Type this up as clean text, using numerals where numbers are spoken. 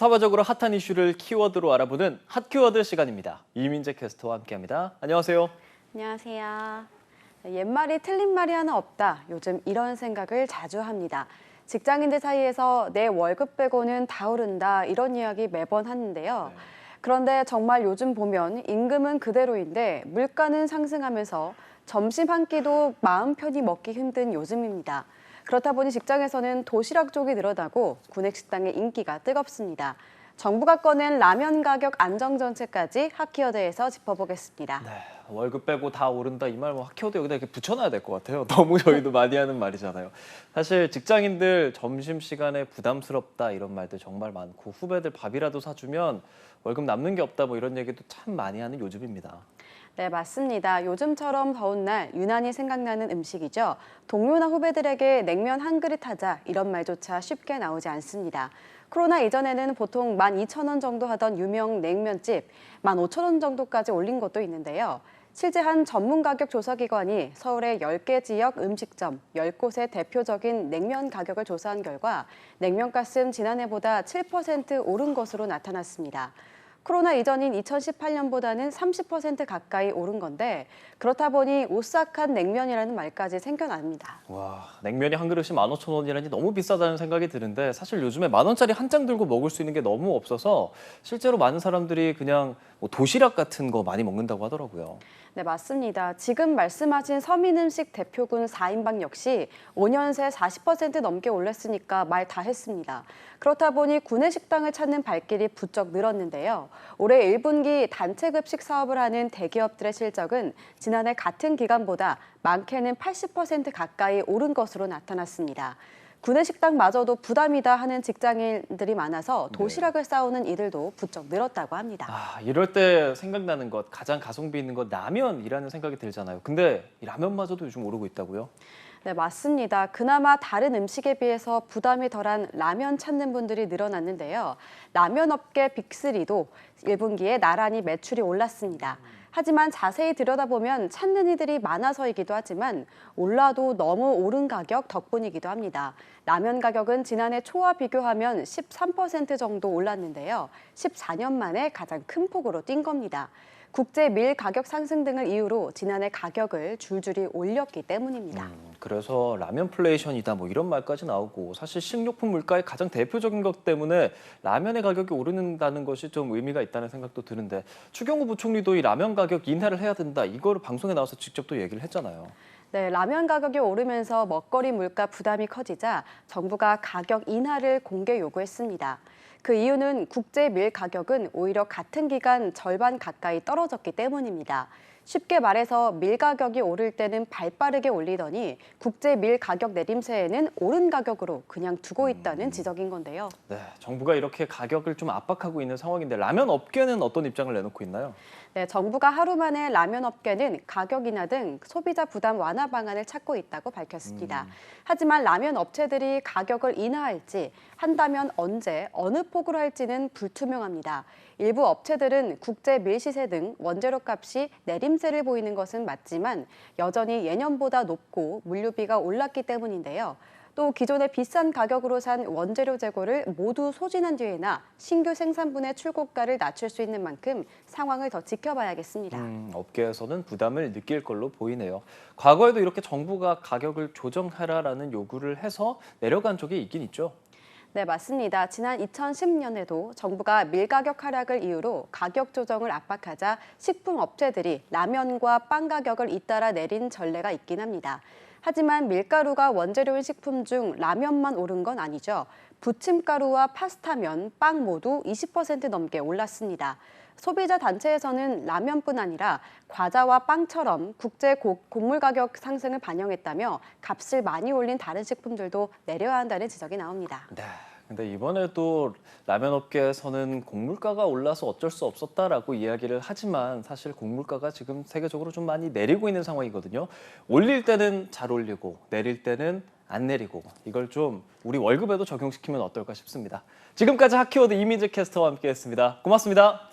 사회적으로 핫한 이슈를 키워드로 알아보는 핫키워드 시간입니다. 이민재 캐스터와 함께합니다. 안녕하세요. 안녕하세요. 옛말이 틀린 말이 하나 없다. 요즘 이런 생각을 자주 합니다. 직장인들 사이에서 내 월급 빼고는 다 오른다 이런 이야기 매번 하는데요. 그런데 정말 요즘 보면 임금은 그대로인데 물가는 상승하면서 점심 한 끼도 마음 편히 먹기 힘든 요즘입니다. 그렇다 보니 직장에서는 도시락 쪽이 늘어나고 구내식당의 인기가 뜨겁습니다. 정부가 꺼낸 라면 가격 안정 정책까지 핫키워드에서 짚어보겠습니다. 네, 월급 빼고 다 오른다 이 말 핫키워드 여기다 이렇게 붙여놔야 될 것 같아요. 너무 저희도 많이 하는 말이잖아요. 사실 직장인들 점심시간에 부담스럽다 이런 말들 정말 많고 후배들 밥이라도 사주면 월급 남는 게 없다 뭐 이런 얘기도 참 많이 하는 요즘입니다. 네, 맞습니다. 요즘처럼 더운 날 유난히 생각나는 음식이죠. 동료나 후배들에게 냉면 한 그릇 하자 이런 말조차 쉽게 나오지 않습니다. 코로나 이전에는 보통 12,000원 정도 하던 유명 냉면집 15,000원 정도까지 올린 것도 있는데요. 실제 한 전문 가격 조사 기관이 서울의 10개 지역 음식점 10곳의 대표적인 냉면 가격을 조사한 결과 냉면값은 지난해보다 7% 오른 것으로 나타났습니다. 코로나 이전인 2018년보다는 30% 가까이 오른 건데 그렇다 보니 오싹한 냉면이라는 말까지 생겨납니다. 와, 냉면이 한 그릇이 15,000원이라니 너무 비싸다는 생각이 드는데 사실 요즘에 10,000원짜리 한 장 들고 먹을 수 있는 게 너무 없어서 실제로 많은 사람들이 그냥 뭐 도시락 같은 거 많이 먹는다고 하더라고요. 네, 맞습니다. 지금 말씀하신 서민음식 대표군 4인방 역시 5년 새 40% 넘게 올랐으니까 말 다 했습니다. 그렇다 보니 구내식당을 찾는 발길이 부쩍 늘었는데요. 올해 1분기 단체급식 사업을 하는 대기업들의 실적은 지난해 같은 기간보다 많게는 80% 가까이 오른 것으로 나타났습니다. 구내식당마저도 부담이다 하는 직장인들이 많아서 도시락을 싸우는 이들도 부쩍 늘었다고 합니다. 아, 이럴 때 생각나는 것, 가장 가성비 있는 것 라면이라는 생각이 들잖아요. 근데 이 라면마저도 요즘 오르고 있다고요? 네, 맞습니다. 그나마 다른 음식에 비해서 부담이 덜한 라면 찾는 분들이 늘어났는데요. 라면 업계 빅3도 1분기에 나란히 매출이 올랐습니다. 하지만 자세히 들여다보면 찾는 이들이 많아서이기도 하지만 올라도 너무 오른 가격 덕분이기도 합니다. 라면 가격은 지난해 초와 비교하면 13% 정도 올랐는데요. 14년 만에 가장 큰 폭으로 뛴 겁니다. 국제 밀 가격 상승 등을 이유로 지난해 가격을 줄줄이 올렸기 때문입니다. 그래서 라면플레이션이다 뭐 이런 말까지 나오고 사실 식료품 물가의 가장 대표적인 것 때문에 라면의 가격이 오른다는 것이 좀 의미가 있다는 생각도 드는데 추경호 부총리도 이 라면 가격 인하를 해야 된다 이거를 방송에 나와서 직접 또 얘기를 했잖아요. 네, 라면 가격이 오르면서 먹거리 물가 부담이 커지자 정부가 가격 인하를 공개 요구했습니다. 그 이유는 국제 밀 가격은 오히려 같은 기간 절반 가까이 떨어졌기 때문입니다. 쉽게 말해서 밀 가격이 오를 때는 발빠르게 올리더니 국제 밀 가격 내림세에는 오른 가격으로 그냥 두고 있다는 지적인 건데요. 네, 정부가 이렇게 가격을 좀 압박하고 있는 상황인데 라면 업계는 어떤 입장을 내놓고 있나요? 네, 정부가 하루 만에 라면 업계는 가격 인하 등 소비자 부담 완화 방안을 찾고 있다고 밝혔습니다. 하지만 라면 업체들이 가격을 인하할지 한다면 언제 어느 폭으로 할지는 불투명합니다. 일부 업체들은 국제 밀시세 등 원재료 값이 내림세를 보이는 것은 맞지만 여전히 예년보다 높고 물류비가 올랐기 때문인데요. 또 기존에 비싼 가격으로 산 원재료 재고를 모두 소진한 뒤에나 신규 생산분의 출고가를 낮출 수 있는 만큼 상황을 더 지켜봐야겠습니다. 업계에서는 부담을 느낄 걸로 보이네요. 과거에도 이렇게 정부가 가격을 조정하라라는 요구를 해서 내려간 적이 있긴 있죠. 네, 맞습니다. 지난 2010년에도 정부가 밀가격 하락을 이유로 가격 조정을 압박하자 식품업체들이 라면과 빵 가격을 잇따라 내린 전례가 있긴 합니다. 하지만 밀가루가 원재료인 식품 중 라면만 오른 건 아니죠. 부침가루와 파스타면, 빵 모두 20% 넘게 올랐습니다. 소비자 단체에서는 라면뿐 아니라 과자와 빵처럼 국제 곡물 가격 상승을 반영했다며 값을 많이 올린 다른 식품들도 내려야 한다는 지적이 나옵니다. 네. 근데 이번에도 라면 업계에서는 곡물가가 올라서 어쩔 수 없었다라고 이야기를 하지만 사실 곡물가가 지금 세계적으로 좀 많이 내리고 있는 상황이거든요. 올릴 때는 잘 올리고 내릴 때는 안 내리고 이걸 좀 우리 월급에도 적용시키면 어떨까 싶습니다. 지금까지 핫키워드 이민재 캐스터와 함께했습니다. 고맙습니다.